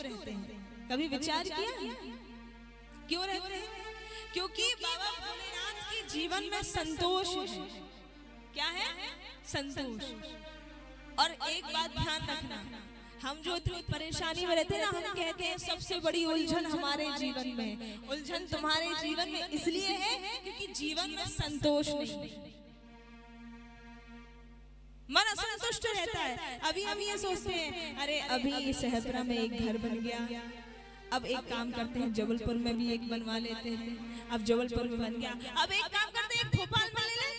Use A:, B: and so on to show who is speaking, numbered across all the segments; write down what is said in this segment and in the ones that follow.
A: रहते हैं? कभी विचार किया क्यों रहते हैं? क्योंकि बाबा भोलेनाथ के जीवन में संतोष है। क्या है? संतोष। और एक बात ध्यान रखना, हम जो इतनी परेशानी में रहते हैं ना, हम कहते हैं सबसे बड़ी उलझन हमारे जीवन में, उलझन तुम्हारे जीवन में इसलिए है क्योंकि जीवन में संतोष नहीं, मन असंतुष्ट रहता है। अभी हम ये सोचते हैं अरे अभी सहपुरा में एक घर बन गया, अब एक काम करते हैं जबलपुर में भी एक बनवा लेते हैं, अब जबलपुर में बन गया, अब एक काम करते हैं भोपाल में ले लें,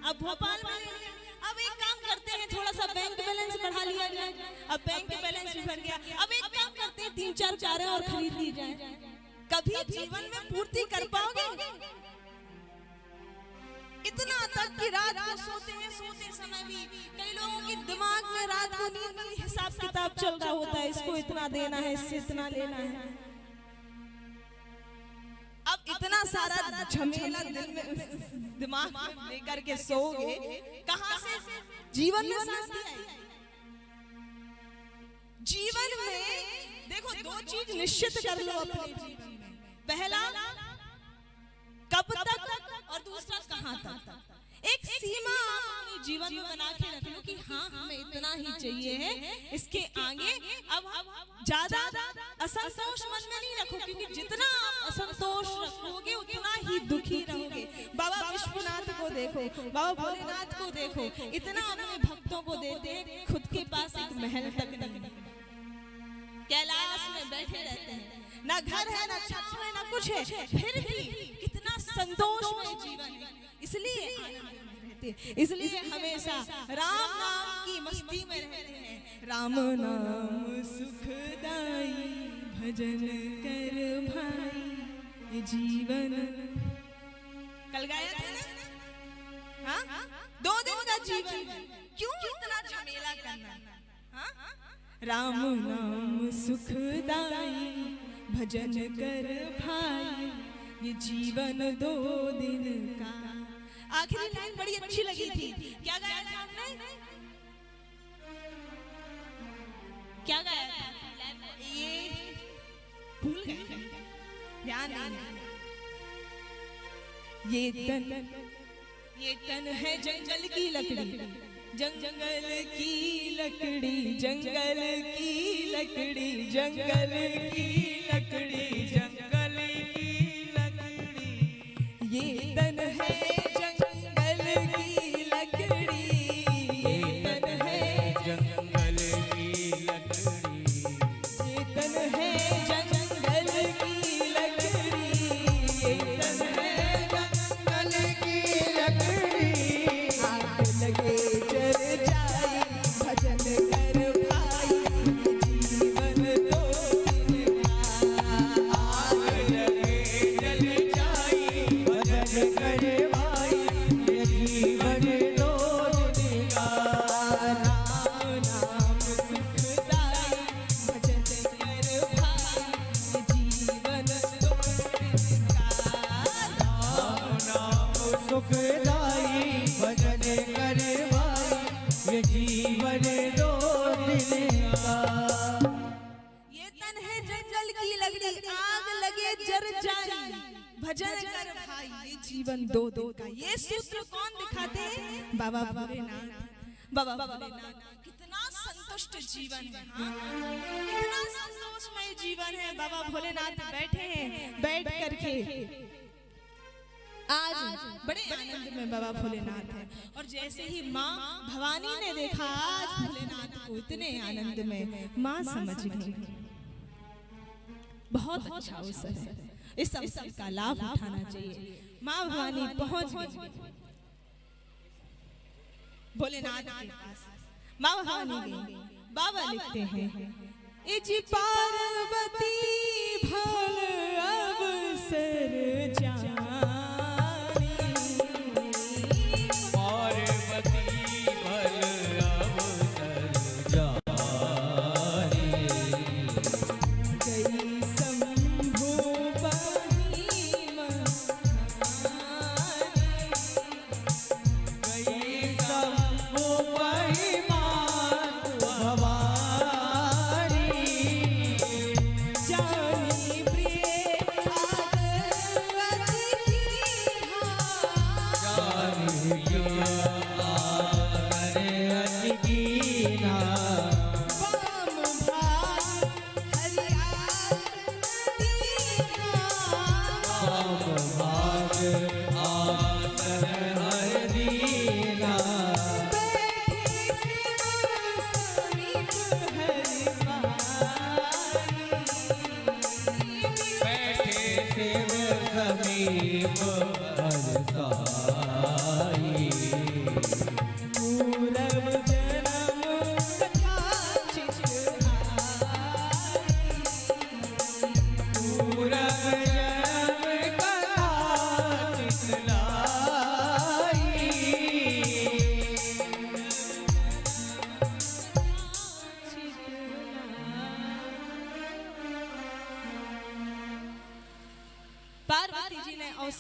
A: अब भोपाल में ले लें, अब एक काम करते हैं थोड़ा सा बैंक बैलेंस बढ़ा लिया जाए, अब बैंक बैलेंस भी बढ़ गया, अब एक काम करते हैं 3-4 कारें और खरीद ली जाए। कभी जीवन में पूर्ति कर पाओगे? इतना तक कि रात को सोते हैं, सोते समय भी कई लोगों के दिमाग में रात को नींद में हिसाब किताब चल रहा होता है, इसको इतना देना है, इससे इतना लेना है। अब इतना सारा झमेला दिल में दिमाग में लेकर के सोओगे, कहां से जीवन में शांति आएगी? जीवन में देखो 2 चीज निश्चित कर लो अपने जीवन में, पहला कब तक और दूसरा कहां तक। एक सीमा आप अपने जीवन में बना के रख लो कि हाँ हमें इतना ही चाहिए है, इसके आगे अब ज्यादा असंतोष मन में नहीं रखो, क्योंकि जितना आप असंतोष रखोगे उतना ही दुखी रहोगे। बाबा विश्वनाथ को देखो, बाबा भोलेनाथ को देखो, इतना अपने भक्तों को देते हैं, खुद के पास एक महल तक नहीं, कैलाश में बैठे रहते हैं, ना घर है ना छाव है ना कुछ है, फिर भी कितना संतोषमय जीवन है। इसलिए आनंद में रहते हैं, इसलिए हमेशा राम नाम की मस्ती में रहते हैं। राम नाम सुखदाई भजन कर भाई जीवन, कल गाया था ना, हाँ 2 दिन का जीवन है, क्यों इतना झमेला करना? हाँ राम नाम सुखदाई भजन कर भाई, ये जीवन 2 दिन का। आखिरी लाइन बड़ी अच्छी लगी थी, क्या गाया था आपने? क्या गाया था? ये भूल गए, ध्यान नहीं। ये तन है जंगल की लकड़ी, जंगल की लकड़ी, जंगल की लकड़ी, जंगल की लकड़ी, जंगल की लकड़ी, ये तन है जंगल की लकड़ी, ये तन है जंगल की लकड़ी, ये तन है जंगल की लकड़ी, ये तन है जंगल की लकड़ी, आग लगे जल जाए भजन कर भाई, जीवन 2 दिन का। आग लगे जल जाए भजन कर भाई, जीवन 2 दिन का। राम नाम सुखदाई भजन कर भाई, जीवन 2 दिन का। राम नाम सुखदाई भजन कर भाई, ये जीवन 2 दिन का। ये तन है जंगल की लकड़ी, आग लगे जर जाए भजन कर भाई, ये जीवन 2 दिन का। ये सूत्र कौन दिखाते हैं? बाबा भोलेनाथ। बाबा भोलेनाथ कितना संतुष्ट जीवन है, कितना संतोषमय जीवन है। बाबा भोलेनाथ बैठे हैं, बैठ करके आज बड़े आनंद में बाबा भोलेनाथ है। और जैसे ही माँ भवानी ने देखा आज भोलेनाथ को इतने आनंद में, माँ समझ गई बहुत अच्छा अवसर है, इस अवसर का लाभ उठाना चाहिए। माँ भवानी पहुंच गई भोलेनाथ के पास। माँ भवानी गई, बाबा लिखते हैं इज पार्वती भल अवसर जानी,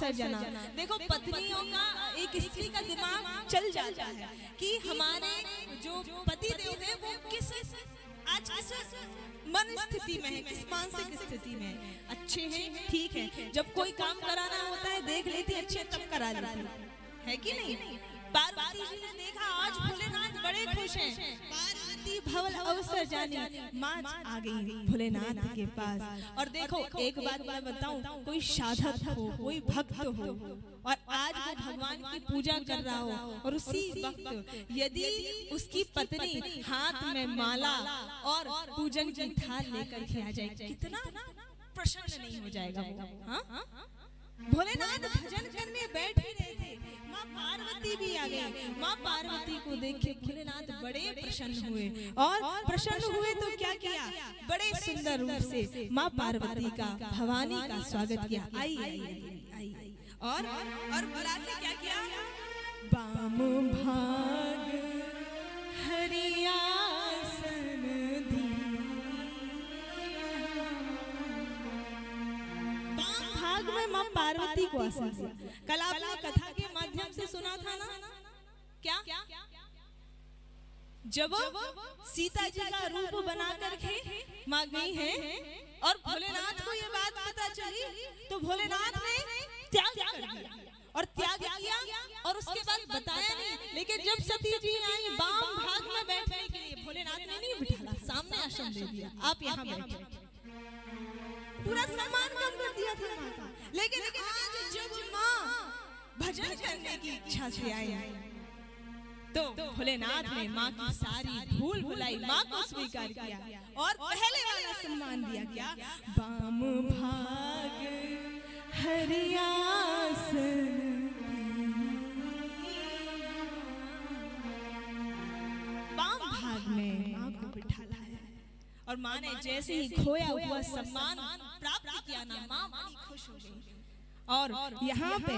A: अवसर जना। देखो पत्नियों का, एक स्त्री का दिमाग चल जाता है कि हमारे जो पति देव है वो आज किस मन स्थिति में है, किस मानसिक स्थिति में है। अच्छे हैं, ठीक है, जब कोई काम कराना होता है देख लेती अच्छे तब करा लेती है कि नहीं। पार्वती जी ने देखा आज भोलेनाथ बड़े खुश हैं, पार्वती भवल अवसर जानी, माँ आ गई भोलेनाथ के पास। और देखो एक बात मैं बताऊं, कोई साधक हो, कोई भक्त हो और आज वो भगवान की पूजा कर रहा हो और उसी वक्त यदि उसकी पत्नी हाथ में माला और पूजन की थाल लेकर के आ जाए, कितना प्रसन्न नहीं हो जाएगा वो। हाँ, भोलेनाथ भजन करने बैठ ही रहे थे, माँ पार्वती भी आ गई। माँ पार्वती को देख के भोलेनाथ बड़े प्रसन्न हुए और प्रसन्न हुए तो क्या किया, बड़े सुंदर रूप से माँ पार्वती का, भवानी का स्वागत किया। आई आई आई और बुलाते क्या किया, बाम भाग हरियासन दी। बाम भाग में माँ पार्वती को आसन दिया। कल आपने कथा के माध्यम से सुना था ना, क्या जब सीता जी का रूप बना करके माँ गई है और भोलेनाथ को ये बात पता चली तो भोलेनाथ ने त्याग कर दिया और त्याग किया और उसके बाद बताया नहीं। लेकिन जब सती जी आई बाम भाग में बैठने के लिए, भोलेनाथ ने नहीं बिठाला, सामने आसन दे दिया, आप यहाँ बैठे, पूरा सम्मान कम कर दिया था माँ का। लेकिन आज जब माँ भजन करने की इच्छा से आई तो भोलेनाथ ने माँ की सारी भूल भुलाई, माँ को स्वीकार किया और पहले वाला सम्मान दिया, क्या, बाम भाग हरियासन। बाम भाग में माँ को बिठाला है और माँ ने जैसे ही खोया हुआ सम्मान प्राप्त किया ना, माँ बड़ी खुश हो गई। और यहाँ पे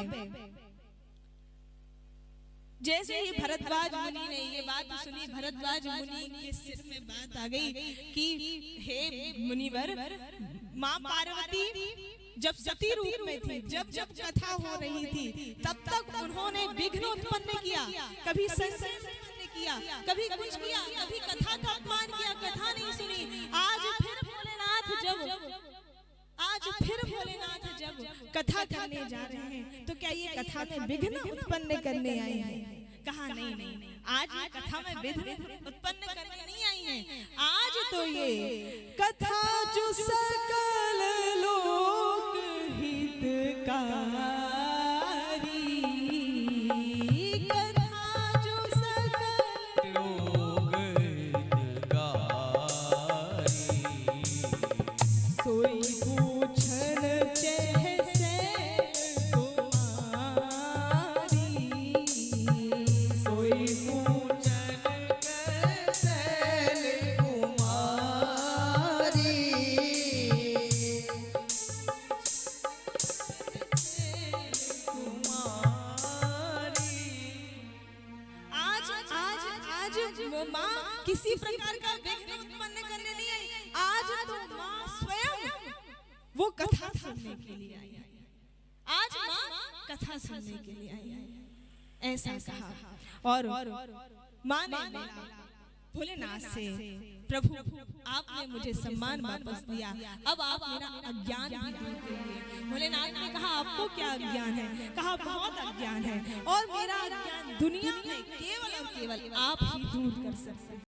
A: जैसे ही भरद्वाज मुनि ने ये बात सुनी, भरद्वाज मुनि के सिर में बात आ गई कि हे मुनिवर, माँ पार्वती जब सती रूप में थी, जब जब कथा हो रही थी तब तक उन्होंने विघ्न उत्पन्न किया, कभी संशय उत्पन्न किया, कभी कुछ किया, कभी कथा का अपमान किया, कथा नहीं सुनी। आज फिर भोलेनाथ जब कथा करने जा रहे हैं तो क्या ये कथा में विघ्न उत्पन्न करने आए हैं? कहा नहीं, आज ये कथा में विघ्न उत्पन्न करने नहीं आई हैं, आज तो ये कथा जो सकल लोक हितकारी, कथा जो सकल लोक हितकारी, सोई पूछन कैसे तुम्हारी, सोई पूछन कैसे तुम्हारी, माँ किसी प्रकार का विघ्न उत्पन्न करने नहीं आई, आज तो माँ स्वयं वो कथा सुनने के लिए आई है, आज माँ कथा सुनने के लिए आई है, ऐसा कहा। और माँ ने भोलेनाथ से, प्रभु आपने मुझे सम्मान वापस दिया, अब आप मेरा अज्ञान भी दूर करिए। भोलेनाथ ने कहा आपको क्या अज्ञान है? कहा बहुत अज्ञान है और मेरा अज्ञान दुनिया में केवल और केवल आप ही दूर कर सकते हैं।